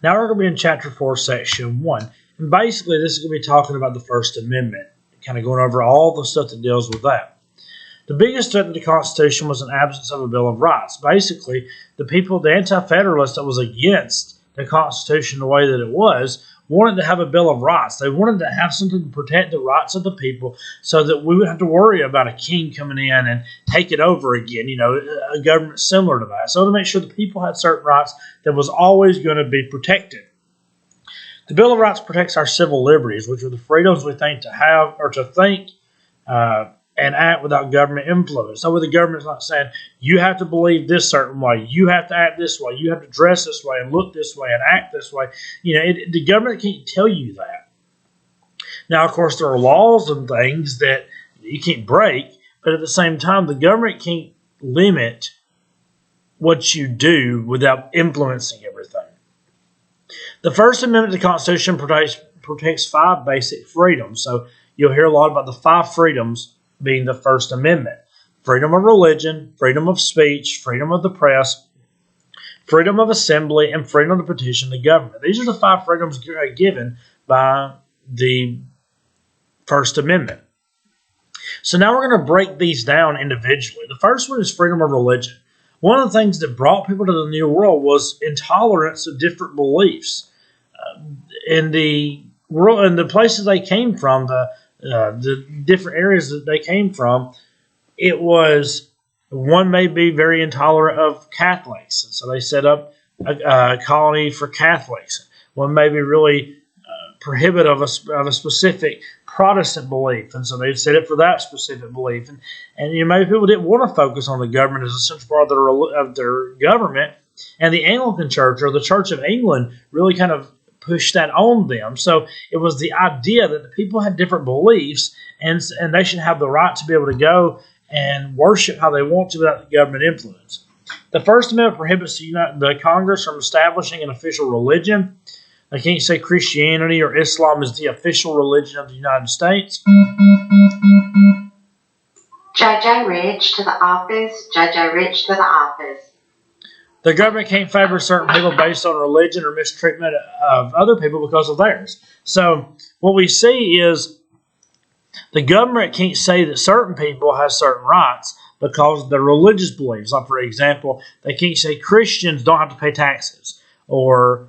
Now we're going to be in Chapter 4, Section 1. And basically, this is going to be talking about the First Amendment, kind of going over all the stuff that deals with that. The biggest threat to the Constitution was an absence of a Bill of Rights. Basically, the Anti-Federalists that was against the Constitution the way that it was, wanted to have a Bill of Rights. They wanted to have something to protect the rights of the people so that we would have to worry about a king coming in and take it over again, a government similar to that. So to make sure the people had certain rights that was always going to be protected. The Bill of Rights protects our civil liberties, which are the freedoms we think to have or to think and act without government influence. So the government's not saying, you have to believe this certain way, you have to act this way, you have to dress this way and look this way and act this way. The government can't tell you that. Now, of course, there are laws and things that you can't break, but at the same time, the government can't limit what you do without influencing everything. The First Amendment to the Constitution protects 5 basic freedoms. So you'll hear a lot about the 5 freedoms being the First Amendment: freedom of religion, freedom of speech, freedom of the press, freedom of assembly, and freedom to petition the government. These are the 5 freedoms given by the First Amendment. So now we're going to break these down individually. The first one is freedom of religion. One of the things that brought people to the New World was intolerance of different beliefs. In the world, in the places they came from, the different areas that they came from, it was, one may be very intolerant of Catholics, and so they set up a colony for Catholics. One may be really prohibitive of a specific Protestant belief, and so they set it for that specific belief. And maybe people didn't want to focus on the government as a central part of their government, and the Anglican Church or the Church of England really kind of pushed that on them. So it was the idea that the people had different beliefs, and they should have the right to be able to go and worship how they want to without the government influence. The First Amendment prohibits the Congress from establishing an official religion. They can't say Christianity or Islam is the official religion of the United States. JJ Rich to the office. JJ Rich to the office. The government can't favor certain people based on religion or mistreatment of other people because of theirs. So what we see is the government can't say that certain people have certain rights because of their religious beliefs. Like, for example, they can't say Christians don't have to pay taxes. Or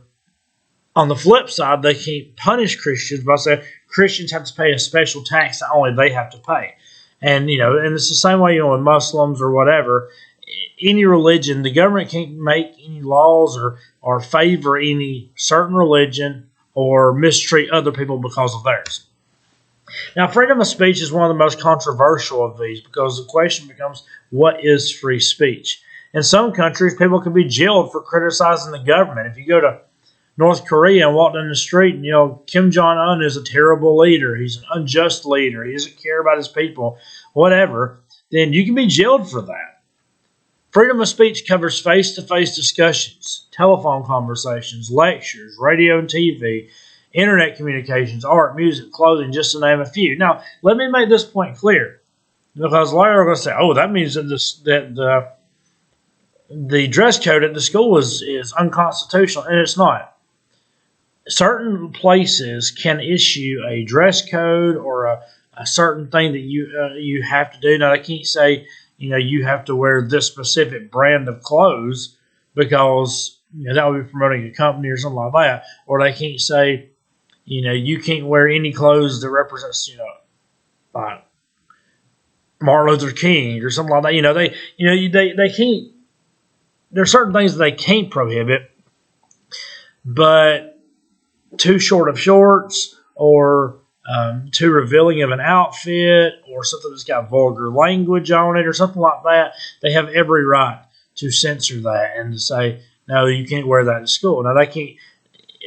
on the flip side, they can't punish Christians by saying Christians have to pay a special tax that only they have to pay. And, and it's the same way, with Muslims or whatever. Any religion, the government can't make any laws or favor any certain religion or mistreat other people because of theirs. Now, freedom of speech is one of the most controversial of these because the question becomes, what is free speech? In some countries, people can be jailed for criticizing the government. If you go to North Korea and walk down the street and, Kim Jong-un is a terrible leader, he's an unjust leader, he doesn't care about his people, whatever, then you can be jailed for that. Freedom of speech covers face-to-face discussions, telephone conversations, lectures, radio and TV, internet communications, art, music, clothing, just to name a few. Now, let me make this point clear, because later we're going to say, that means that the dress code at the school is unconstitutional, and it's not. Certain places can issue a dress code or a certain thing that you have to do. Now, they can't say, you have to wear this specific brand of clothes because that would be promoting a company or something like that. Or they can't say, you can't wear any clothes that represents, like Martin Luther King or something like that. They can't. There are certain things that they can't prohibit, but too short of shorts or too revealing of an outfit or something that's got vulgar language on it or something like that, they have every right to censor that and to say, no, you can't wear that to school. Now, they can't.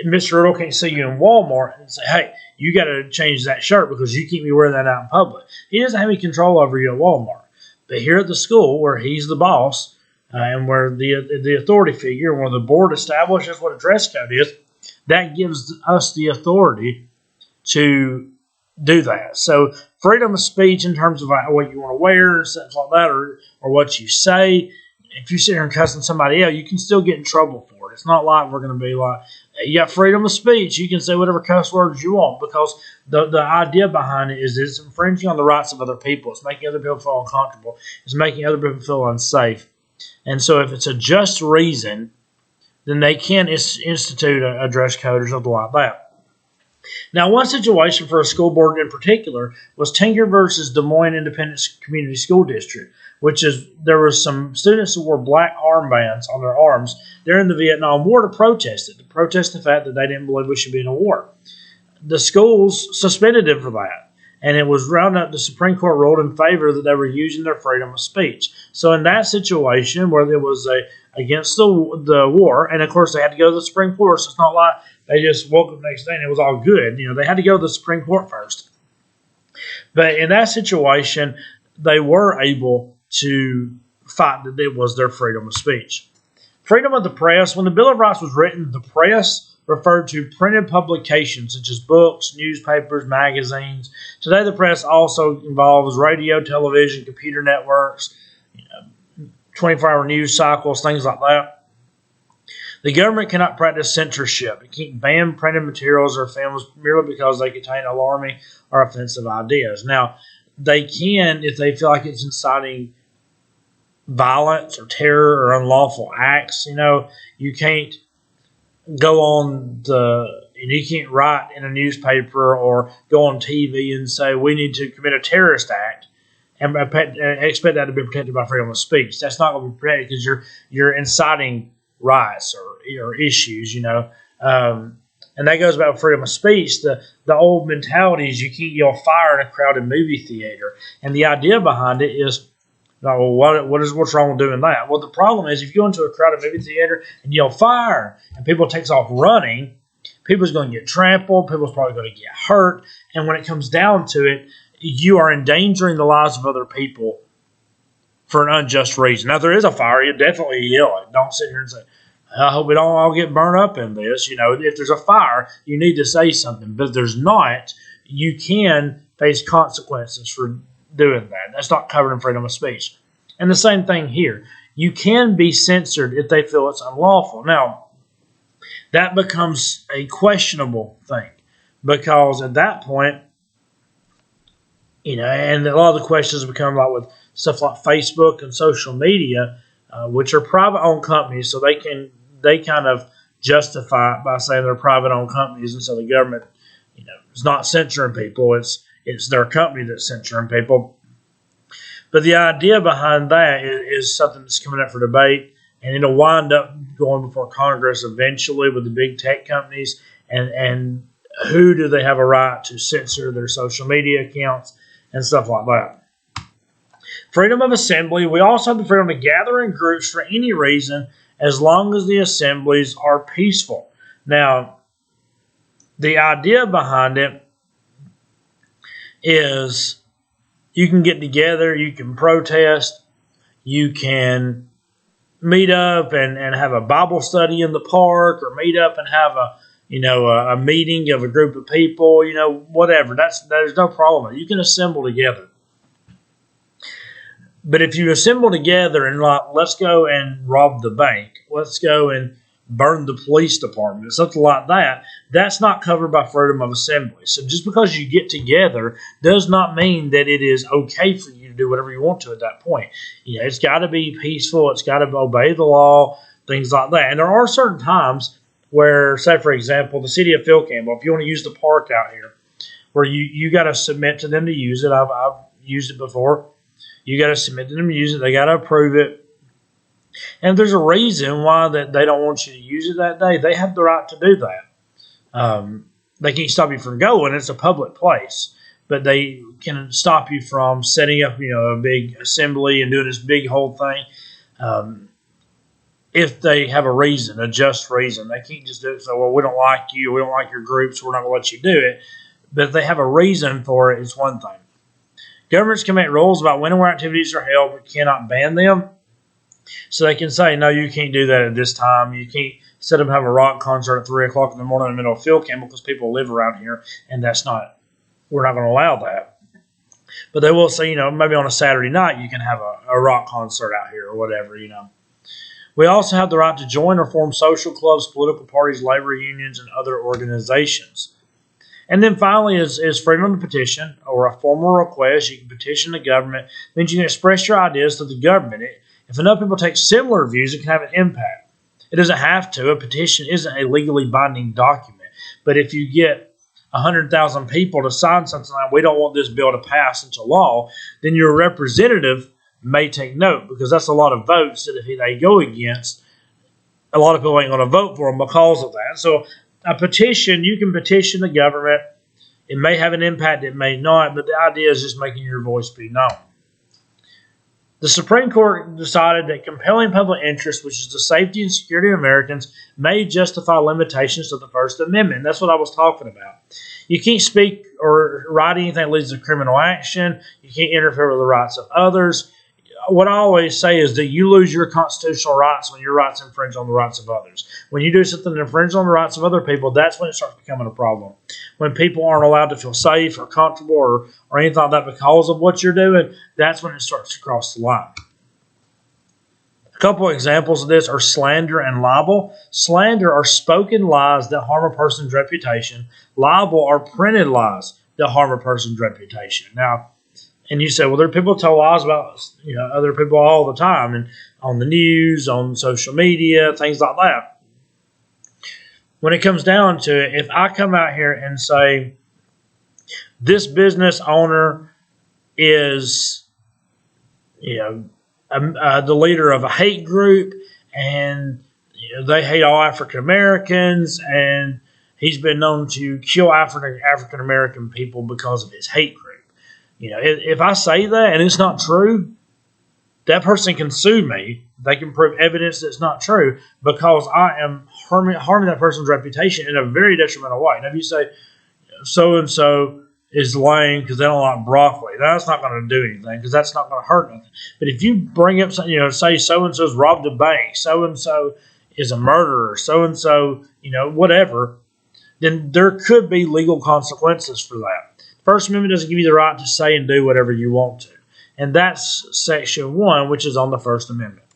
Mr. Riddle can't see you in Walmart and say, hey, you got to change that shirt because you keep me wearing that out in public. He doesn't have any control over you at Walmart. But here at the school, where he's the boss and where the authority figure, where the board establishes what a dress code is, that gives us the authority to do that. So freedom of speech in terms of what you want to wear and stuff like that, or what you say. If you sit here and cussing somebody out, you can still get in trouble for board. It's not like we're going to be like, you got freedom of speech. You can say whatever cuss words you want, because the idea behind it is it's infringing on the rights of other people. It's making other people feel uncomfortable. It's making other people feel unsafe. And so if it's a just reason, then they can institute a dress code or something like that. Now, one situation for a school board in particular was Tinker versus Des Moines Independent Community School District, which is there were some students who wore black armbands on their arms during the Vietnam War to protest the fact that they didn't believe we should be in a war. The schools suspended them for that, and it was round up the Supreme Court ruled in favor that they were using their freedom of speech. So in that situation where there was against the war, and of course they had to go to the Supreme Court, so it's not like they just woke up the next day and it was all good. They had to go to the Supreme Court first. But in that situation, they were able to fight that it was their freedom of speech. Freedom of the press. When the Bill of Rights was written, the press referred to printed publications such as books, newspapers, magazines. Today, the press also involves radio, television, computer networks, 24-hour news cycles, things like that. The government cannot practice censorship. It can't ban printed materials or films merely because they contain alarming or offensive ideas. Now, they can if they feel like it's inciting violence or terror or unlawful acts. You can't go on you can't write in a newspaper or go on TV and say we need to commit a terrorist act and expect that to be protected by freedom of speech. That's not going to be protected because you're inciting riots or issues, and that goes back to freedom of speech. The old mentality is you can't yell fire in a crowded movie theater, and the idea behind it is, well, what's wrong with doing that? Well, the problem is if you go into a crowded movie theater and yell fire and people takes off running, people's going to get trampled. People's probably going to get hurt, and when it comes down to it, you are endangering the lives of other people for an unjust reason. Now, if there is a fire, you definitely yell it. Don't sit here and say, I hope we don't all get burned up in this. If there's a fire, you need to say something. But if there's not, you can face consequences for doing that. That's not covered in freedom of speech. And the same thing here. You can be censored if they feel it's unlawful. Now, that becomes a questionable thing because at that point, and a lot of the questions become like with stuff like Facebook and social media, which are private-owned companies, so they kind of justify it by saying they're private-owned companies, and so the government, is not censoring people. It's their company that's censoring people. But the idea behind that is something that's coming up for debate, and it'll wind up going before Congress eventually with the big tech companies, and who do they have a right to censor their social media accounts and stuff like that. Freedom of assembly. We also have the freedom to gather in groups for any reason as long as the assemblies are peaceful. Now, the idea behind it is you can get together, you can protest, you can meet up and have a Bible study in the park, or meet up and have a meeting of a group of people, whatever. There's no problem. You can assemble together. But if you assemble together and let's go and rob the bank, let's go and burn the police department, something like that, that's not covered by freedom of assembly. So just because you get together does not mean that it is okay for you to do whatever you want to at that point. It's got to be peaceful. It's got to obey the law, things like that. And there are certain times where, say, for example, the city of Phil Campbell, if you want to use the park out here, where you got to submit to them to use it. I've used it before. You got to submit to them to use it. They got to approve it. And if there's a reason why that they don't want you to use it that day, they have the right to do that. They can't stop you from going. It's a public place. But they can stop you from setting up, a big assembly and doing this big whole thing. If they have a reason, a just reason. They can't just do it so, well, we don't like you, we don't like your group, so we're not going to let you do it. But if they have a reason for it, it's one thing. Governments can make rules about when and where activities are held, but cannot ban them. So they can say, no, you can't do that at this time. You can't set up and have a rock concert at 3 o'clock in the morning in the middle of Phil Campbell because people live around here, and we're not going to allow that. But they will say, maybe on a Saturday night you can have a rock concert out here or whatever, We also have the right to join or form social clubs, political parties, labor unions, and other organizations. And then finally is freedom to petition or a formal request. You can petition the government. It means you can express your ideas to the government. If enough people take similar views, it can have an impact. It doesn't have to. A petition isn't a legally binding document. But if you get 100,000 people to sign something like, we don't want this bill to pass into law, then your representative may take note, because that's a lot of votes that if they go against, a lot of people ain't going to vote for them because of that. So a petition, you can petition the government. It may have an impact, it may not, but the idea is just making your voice be known. The Supreme Court decided that compelling public interest, which is the safety and security of Americans, may justify limitations to the First Amendment. That's what I was talking about. You can't speak or write anything that leads to criminal action. You can't interfere with the rights of others. What I always say is that you lose your constitutional rights when your rights infringe on the rights of others. When you do something that infringes on the rights of other people, that's when it starts becoming a problem. When people aren't allowed to feel safe or comfortable or anything like that because of what you're doing, that's when it starts to cross the line. A couple of examples of this are slander and libel. Slander are spoken lies that harm a person's reputation. Libel are printed lies that harm a person's reputation. Now, and you say, well, there are people who tell lies about other people all the time, and on the news, on social media, things like that. When it comes down to it, if I come out here and say, this business owner is, the leader of a hate group, and they hate all African Americans, and he's been known to kill African American people because of his hate group. If I say that and it's not true, that person can sue me. They can prove evidence that's not true because I am harming that person's reputation in a very detrimental way. Now, if you say so-and-so is lame because they don't like broccoli, that's not going to do anything because that's not going to hurt nothing. But if you bring up something, say so-and-so's robbed a bank, so-and-so is a murderer, so-and-so, whatever, then there could be legal consequences for that. First Amendment doesn't give you the right to say and do whatever you want to. And that's Section 1, which is on the First Amendment.